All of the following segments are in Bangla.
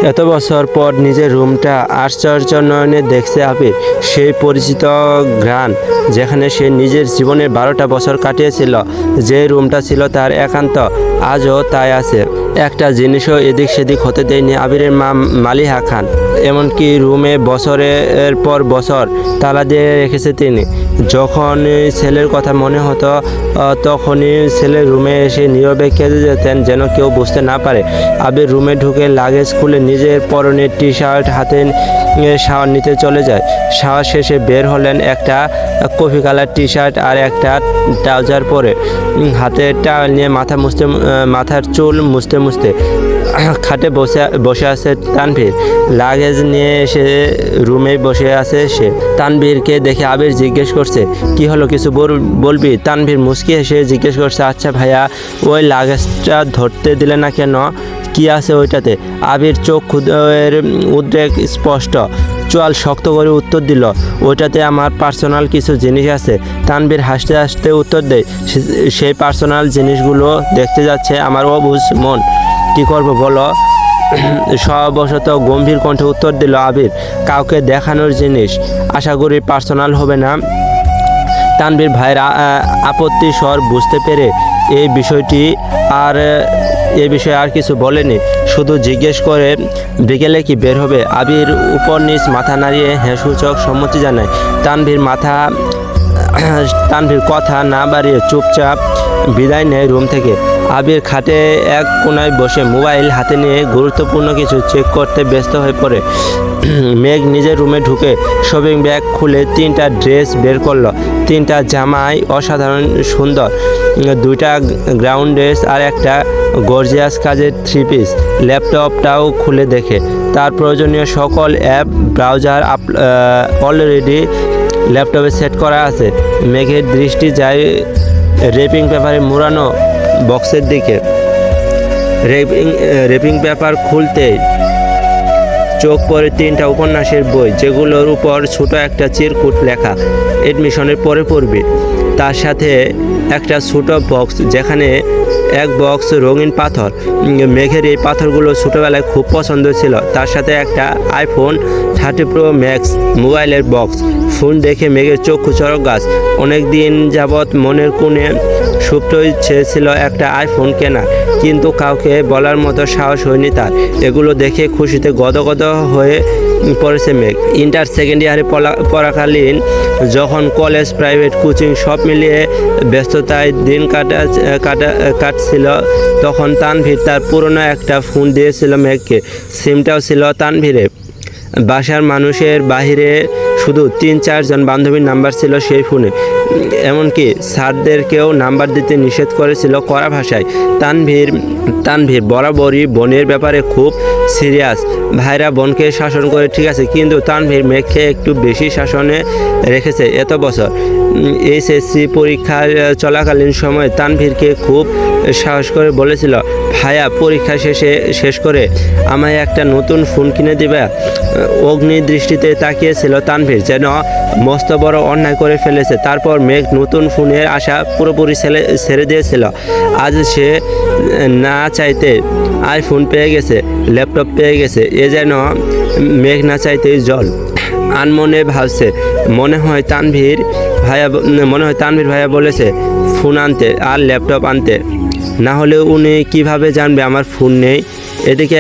এত বছর পর নিজের রুমটা আশ্চর্য নয়নে দেখছে আবির। সেই পরিচিত ঘ্রাণ, যেখানে সে নিজের জীবনের 12টা বছর কাটিয়েছিল। যে রুমটা ছিল তার একান্ত, আজও তাই আছে। একটা জিনিসও এদিক সেদিক হতে দেয়নি আবিরের মা মালিহা খান। এমনকি রুমে বছরের পর বছর তালা দিয়ে রেখেছে তিনি। যখন ছেলের কথা মনে হতো তখনই ছেলের রুমে এসে নীরবে কেঁদে যেতেন, যেন কেউ বুঝতে না পারে। আবির রুমে ঢুকে লাগেজ খুলে নিজের পরনের টি শার্ট হাতে শাওয়ার নিতে চলে যায়। শাওয়ার শেষে বের হলেন একটা কফি কালার টি শার্ট আর একটা ট্রাউজার পরে, হাতে টাওয়েল নিয়ে মাথার চুল মুছতে খাটে বসে আছে তানভীর। লাগেজ নিয়ে এসে রুমে বসে আছে সে। তানভীরকে দেখে আবির জিজ্ঞেস করছে, কি হলো, কিছু বলবি? তানভীর মুচকি হেসে জিজ্ঞেস করছে, আচ্ছা ভাইয়া, ওই লাগেজটা ধরতে দিলে না কেন? কি আছে ওইটাতে? আবির চোখ খুদের উদ্রেক স্পষ্ট, চোয়াল শক্ত করে উত্তর দিল, ওইটাতে আমার পার্সোনাল কিছু জিনিস আছে। তানভীর হাসতে হাসতে উত্তর দেয়, সেই পার্সোনাল জিনিসগুলো দেখতে যাচ্ছে আমার অবুঝ মন। কী করবো বলো? স্ববশত গম্ভীর কণ্ঠে উত্তর দিল আবির, কাউকে দেখানোর জিনিস, আশা করি পার্সোনাল হবে না। তানভীর ভাইয়ের আপত্তি স্বর বুঝতে পেরে এই বিষয়ে আর কিছু বলেনি, শুধু জিজ্ঞেস করে, বিকেলে কি বের হবে? আবির উপর নিচ মাথা নাড়িয়ে সূচক সম্মতি জানায়। তানভীর কথা না বাড়িয়ে চুপচাপ বিদায় নেয় রুম থেকে। আবির খাটে এক কোনায় বসে মোবাইল হাতে নিয়ে গুরুত্বপূর্ণ কিছু চেক করতে ব্যস্ত হয়ে পড়ে। মেঘ নিজের রুমে ঢুকে শপিং ব্যাগ খুলে 3টা ড্রেস বের করলো। 3টা জামাই অসাধারণ সুন্দর, 2টা গ্রাউন্ড ড্রেস আর একটা গর্জিয়াস কাজের 3 পিস। ল্যাপটপটাও খুলে দেখে তার প্রয়োজনীয় সকল অ্যাপ ব্রাউজার অলরেডি ল্যাপটপে সেট করা আছে। মেঘের দৃষ্টি যায় রেপিং পেপারে মোড়ানো বক্সের দিকে। রেপিং পেপার খুলতেই চোখ পড়ে 3টা উপন্যাসের বই, যেগুলোর উপর ছোট একটা চিরকুট লেখা, এডমিশনের পরে পড়বি। তার সাথে একটা ছোট বক্স, যেখানে এক বক্স রঙিন পাথর। মেঘের এই পাথরগুলো ছোটোবেলায় খুব পছন্দ ছিল। তার সাথে একটা আইফোন 30 প্রো ম্যাক্স মোবাইলের বক্স। ফোন দেখে মেঘের চক্ষু চড়ক গাছ। অনেক দিন যাবৎ মনের কোণে সুপ্ত ইচ্ছে ছিল একটা আইফোন কেনা, কিন্তু কাউকে বলার মতো সাহস হয়নি তার। এগুলো দেখে খুশিতে গদগদ হয়ে পড়েছে মেঘ। ইন্টার সেকেন্ড ইয়ারে পড়াকালীন যখন কলেজ, প্রাইভেট, কোচিং সব মিলিয়ে ব্যস্ততায় দিন কাটছিল, তখন তানভীর তার পুরনো একটা ফোন দিয়েছিল মেঘকে। সিমটাও ছিল তানভীরের। বাসার মানুষের বাহিরে শুধু 3-4 জন বান্ধবীর নাম্বার ছিল সেই ফোনে। এমনকি স্যারদেরকেও নাম্বার দিতে নিষেধ করেছিল কড়া ভাষায়। তানভীর বরাবরই বোনের ব্যাপারে খুব সিরিয়াস। ভাইরা বোনকে শাসন করে ঠিক আছে, কিন্তু তানভীর মেঘকে একটু বেশি শাসনে রেখেছে এত বছর। এইচএসসি পরীক্ষার চলাকালীন সময় তানভীরকে খুব সাহস করে বলেছিল, ভাইয়া পরীক্ষা শেষ করে আমায় একটা নতুন ফোন কিনে দিবে। অগ্নি দৃষ্টিতে তাকিয়েছিল তানভীর, যেন মস্ত বড় অন্যায় করে ফেলেছে। তারপর মেঘ নতুন ফোনের আশা পুরোপুরি ছেড়ে দিয়েছিল। আজ সে না চাইতে আইফোন পেয়ে গেছে, ল্যাপটপ পেয়ে গেছে। এ যেন মেঘ না চাইতেই জল। আনমনে ভাবছে, মনে হয় তানভীর ভাইয়া বলেছে ফোন আনতে আর ল্যাপটপ আনতে, না হলে উনি কিভাবে জানবে আমার ফোন নেই। এদিকে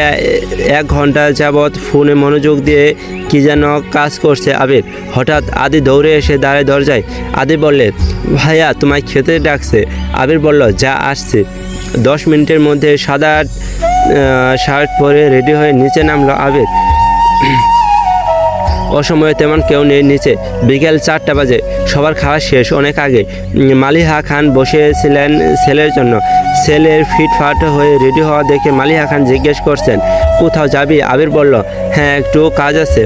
1 ঘন্টা যাবৎ ফোনে মনোযোগ দিয়ে কি যেন কাজ করছে আবির। হঠাৎ আদি দৌড়ে এসে দাঁড়ায় দরজায়। আদি বললে, ভাইয়া তোমায় খেতে ডাকছে। আবির বলল, যা আসছে। 10 মিনিটের মধ্যে সাদা শার্ট পরে রেডি হয়ে নিচে নামলো আবির। অসময়ে তেমন কেউ নেই নিচে। বিকেল 4টা বাজে। সবার খাওয়া শেষ অনেক আগে। মালিহা খান বসেছিলেন ছেলের জন্য। ছেলের ফিটফাট হয়ে রেডি হওয়া দেখে মালিহা খান জিজ্ঞেস করছেন, কোথাও যাবি? আবির বলল, হ্যাঁ, একটু কাজ আছে।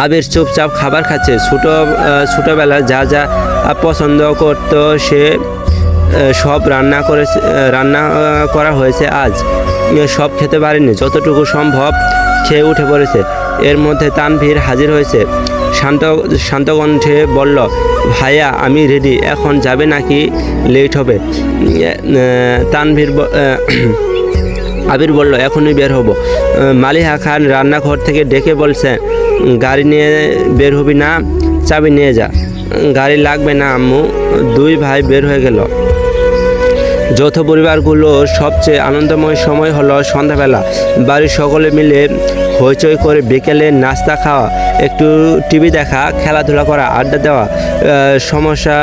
আবির চুপচাপ খাবার খাচ্ছে। ছোটোবেলা যা যা পছন্দ করত সে সব রান্না করা হয়েছে আজ। সব খেতে পারেনি, যতটুকু সম্ভব খেয়ে উঠে পড়েছে। এর মধ্যে তানভীর হাজির হয়েছে। শান্ত কণ্ঠে বলল, ভাইয়া আমি রেডি, এখন যাবে নাকি লেট হবে? আবির বলল, এখনই বের হব। মালিহা খান রান্নাঘর থেকে ডেকে বলছে, গাড়ি নিয়ে বের হবি না, চাবি নিয়ে যা। গাড়ি লাগবে না আম্মু। দুই ভাই বের হয়ে গেল। যৌথ পরিবারগুলোর সবচেয়ে আনন্দময় সময় হলো সন্ধ্যাবেলা। বাড়ির সকলে মিলে হইচই করে বিকেলে নাস্তা খাওয়া, একটু টিভি দেখা, খেলাধুলা করা, আড্ডা দেওয়া। সমস্যা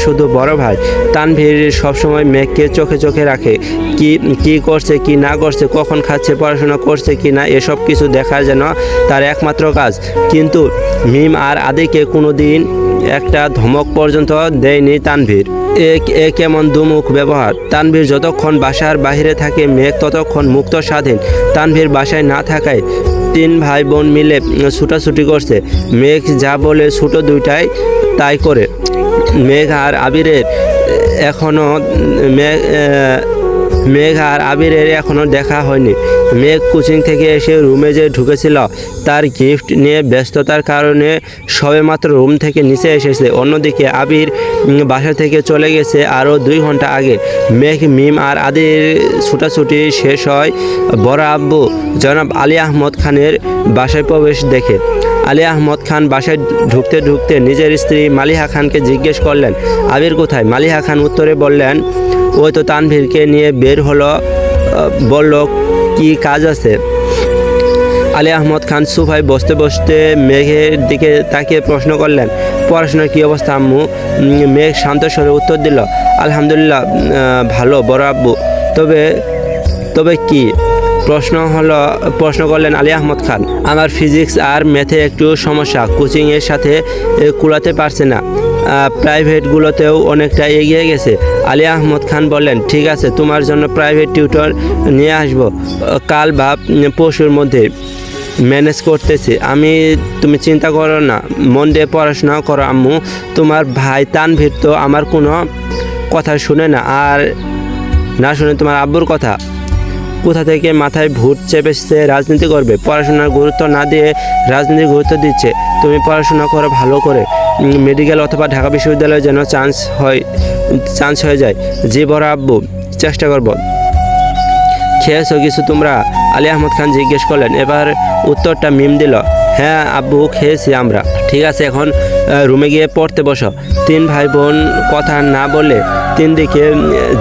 শুধু বড় ভাই তানভীর সবসময় মেঘকে চোখে চোখে রাখে। কি করছে, কি না করছে, কখন খাচ্ছে, পড়াশোনা করছে কি না, এসব কিছু দেখার যেন তার একমাত্র কাজ। কিন্তু মিম আর আদিকে কোনো দিন একটা ধমক পর্যন্ত দেয়নি তানভীর। এ কেমন দুমুখ ব্যবহার। তানভীর যতক্ষণ বাসার বাইরে থাকে, মেঘ ততক্ষণ মুক্ত স্বাধীন। তানভীর বাসায় না থাকায় তিন ভাই বোন মিলে ছুটাছুটি করছে। মেঘ যা বলে ছোটো দুইটাই তাই করে। মেঘ আর আবিরের এখনও দেখা হয়নি। মেঘ কোচিং থেকে এসে রুমে যে ঢুকেছিল, তার গিফট নিয়ে ব্যস্ততার কারণে সবেমাত্র রুম থেকে নিচে এসেছে। অন্যদিকে আবির বাসা থেকে চলে গেছে আরও 2 ঘন্টা আগে। মেঘ, মিম আর আদির ছুটাছুটি শেষ হয় বড় আব্বু জনাব আলী আহমদ খানের বাসায় প্রবেশ দেখে। আলী আহমদ খান বাসায় ঢুকতে ঢুকতে নিজের স্ত্রী মালিহা খানকে জিজ্ঞেস করলেন, আবির কোথায়? মালিহা খান উত্তরে বললেন, ওই তো তানভীরকে নিয়ে বের হলো, বলল কি কাজ আছে। আলী আহমদ খান সোফায় বসতে বসতে মেঘের দিকে তাকিয়ে প্রশ্ন করলেন, পড়াশোনার কী অবস্থা আম্মু? মেঘ শান্ত স্বরে উত্তর দিল, আলহামদুলিল্লাহ ভালো বড় আব্বু। তবে কি? প্রশ্ন করলেন আলী আহমদ খান। আমার ফিজিক্স আর ম্যাথে একটু সমস্যা, কোচিংয়ের সাথে কুলাতে পারছে না। প্রাইভেটগুলোতেও অনেকটা এগিয়ে গেছে। আলী আহমদ খান বললেন, ঠিক আছে, তোমার জন্য প্রাইভেট টিউটর নিয়ে আসবো কাল বা পরশুর মধ্যে। ম্যানেজ করতেছি আমি, তুমি চিন্তা করো না, মন দিয়ে পড়াশোনা করো আম্মু। তোমার ভাই তানভীর তো আমার কোনো কথা শুনে না, আর না শুনে তোমার আব্বুর কথা। কোথা থেকে মাথায় ভূত চেপেছে রাজনীতি করবে, পড়াশোনার গুরুত্ব না দিয়ে রাজনীতির গুরুত্ব দিচ্ছে। তুমি পড়াশোনা করো ভালো করে, মেডিকেল অথবা ঢাকা বিশ্ববিদ্যালয়ে যেন চান্স হয়ে যায়। জি বড় আব্বু, চেষ্টা করব। খেয়েছো কিছু তোমরা? আলী আহমদ খান জিজ্ঞেস করলেন। এবার উত্তরটা মিম দিল, হ্যাঁ আব্বু, খেয়েছি আমরা। ঠিক আছে, এখন রুমে গিয়ে পড়তে বসো। 3 ভাই বোন কথা না বলে 3 দিকে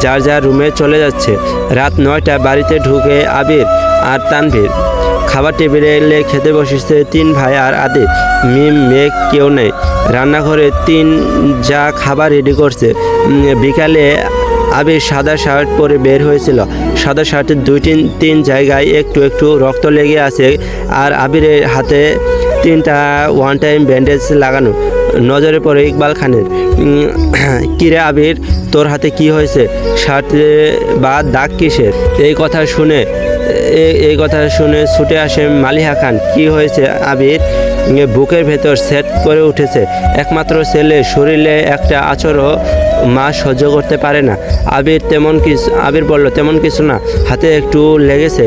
যার যার রুমে চলে যাচ্ছে। রাত 9টায় বাড়িতে ঢুকে আবির আর তানভীর। খাবার টেবিলে খেতে বসেছে 3 ভাই আর আদি। মিম, মেঘ কেউ নেই। রান্নাঘরে 3 যা খাবার রেডি করছে। বিকালে আবির সাদা শার্ট পরে বের হয়েছিল। সাদা শার্টের 2-3 জায়গায় একটু রক্ত লেগে আছে, আর আবিরের হাতে 3টা ওয়ান টাইম ব্যান্ডেজ লাগানো। নজরে পড়ে ইকবাল খানের। কিরে আবির, তোর হাতে কি হয়েছে? শার্টে বা দাগ কিসের? এই কথা শুনে ছুটে আসে মালিহা খান। কি হয়েছে আবির? বুকের ভেতর সেট করে উঠেছে। একমাত্র ছেলে, শরীরে একটা আচরও মা সহ্য করতে পারে না। আবির বলল, তেমন কিছু না, হাতে একটু লেগেছে,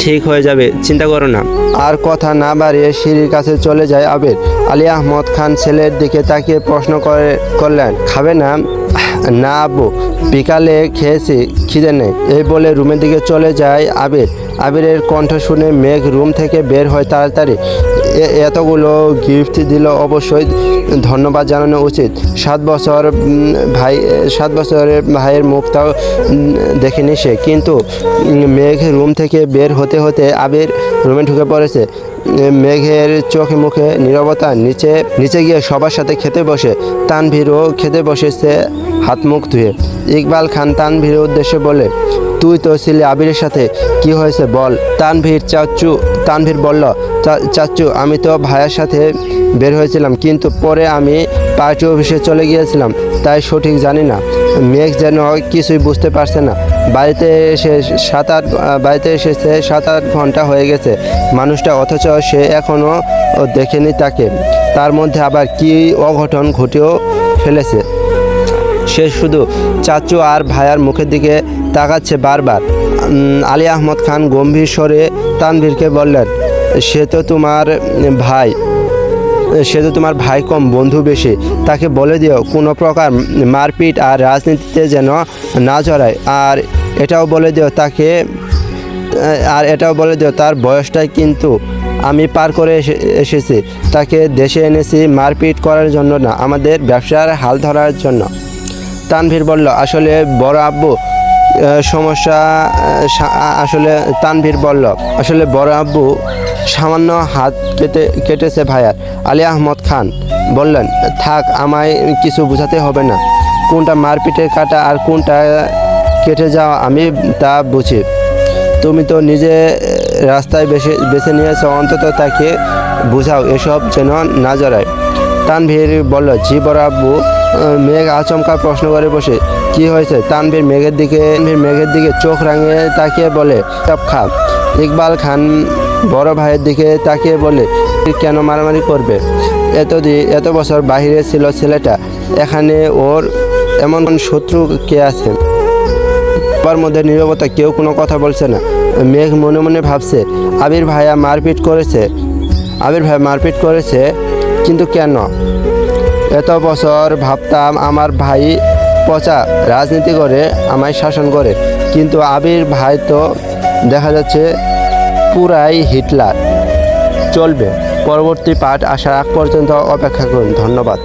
ঠিক হয়ে যাবে, চিন্তা করো না। আর কথা না বাড়িয়ে সিঁড়ির কাছে চলে যায় আবির। আলী আহমদ খান ছেলের দিকে তাকিয়ে প্রশ্ন করলেন, খাবে না? না আব্বু, বিকালে খেয়েছি, খিদে নেই, এই বলে রুমের দিকে চলে যায় আবির। আবিরের কণ্ঠ শুনে মেঘ রুম থেকে বের হয় তাড়াতাড়ি। এতগুলো গিফট দিল, অবশ্যই ধন্যবাদ জানানো উচিত। 7 বছরের ভাইয়ের মুখটাও দেখেনি সে। কিন্তু মেঘ রুম থেকে বের হতে হতে আবির রুমে ঢুকে পড়েছে। মেঘের চোখে মুখে নীরবতা। নিচে গিয়ে সবার সাথে খেতে বসে। তানভীরও খেতে বসেছে হাত মুখ ধুয়ে। ইকবাল খান তানভীরের উদ্দেশ্যে বলে, তুই তো ছিলি আবিরের সাথে, কি হয়েছে বল? তানভীর বলল, চাচু, আমি তো ভাইয়ের সাথে বের হয়েছিলাম, কিন্তু পরে আমি পার্টি অফিসে চলে গিয়েছিলাম, তাই সঠিক জানি না। মেঘ যেন কিছুই বুঝতে পারছে না। বাড়িতে এসেছে 7-8 ঘন্টা হয়ে গেছে মানুষটা, অথচ সে এখনও দেখেনি তাকে। তার মধ্যে আবার কি অঘটন ঘটেও ফেলেছে। সে শুধু চাচু আর ভাইয়ার মুখের দিকে তাকাচ্ছে বারবার। আলী আহমদ খান গম্ভীর স্বরে তানভীরকে বললেন, সে তো তোমার ভাই কম, বন্ধু বেশি। তাকে বলে দিও কোনো প্রকার মারপিট আর রাজনীতিতে যেন না জড়ায়। আর এটাও বলে দিও আর এটাও বলে দিও তার বয়সটাই কিন্তু আমি পার করে এসেছি। তাকে দেশে এনেছি মারপিট করার জন্য না, আমাদের ব্যবসার হাল ধরার জন্য। তানভীর বলল, আসলে বড় আব্বু সমস্যা আসলে তানভীর বলল, আসলে বড় আব্বু সামান্য হাত কেটেছে ভাইয়ার। আলী আহমদ খান বললেন, থাক, আমায় কিছু বোঝাতে হবে না। কোনটা মারপিটের কাটা আর কোনটা কেটে যাওয়া আমি তা বুঝি। তুমি তো নিজে রাস্তায় বেছে নিয়েছো, অন্তত তাকে বুঝাও এসব যেন না জড়ায়। তানভীর বলল, জি বড় আব্বু। মেঘ আচমকা প্রশ্ন করে বসে, কি হয়েছে? তানভীর মেঘের দিকে চোখ রাঙিয়ে তাকিয়ে বলে, সব খা। ইকবাল খান বড় ভাইয়ের দিকে তাকিয়ে বলে, কেন মারামারি করবে? এত বছর বাইরে ছিল ছেলেটা, এখানে ওর এমন এমন শত্রু কে আছে? সবার মধ্যে নীরবতা, কেউ কোনো কথা বলছে না। মেঘ মনে মনে ভাবছে, আবির ভাইয়া মারপিট করেছে, কিন্তু কেন? এত বছর ভাবতাম আমার ভাই পচা, রাজনীতি করে আমায় শাসন করে, কিন্তু আবির ভাই তো দেখা যাচ্ছে পুরাই হিটলার। চলবে, পরবর্তী পার্ট আসার আগ পর্যন্ত অপেক্ষা করুন। ধন্যবাদ।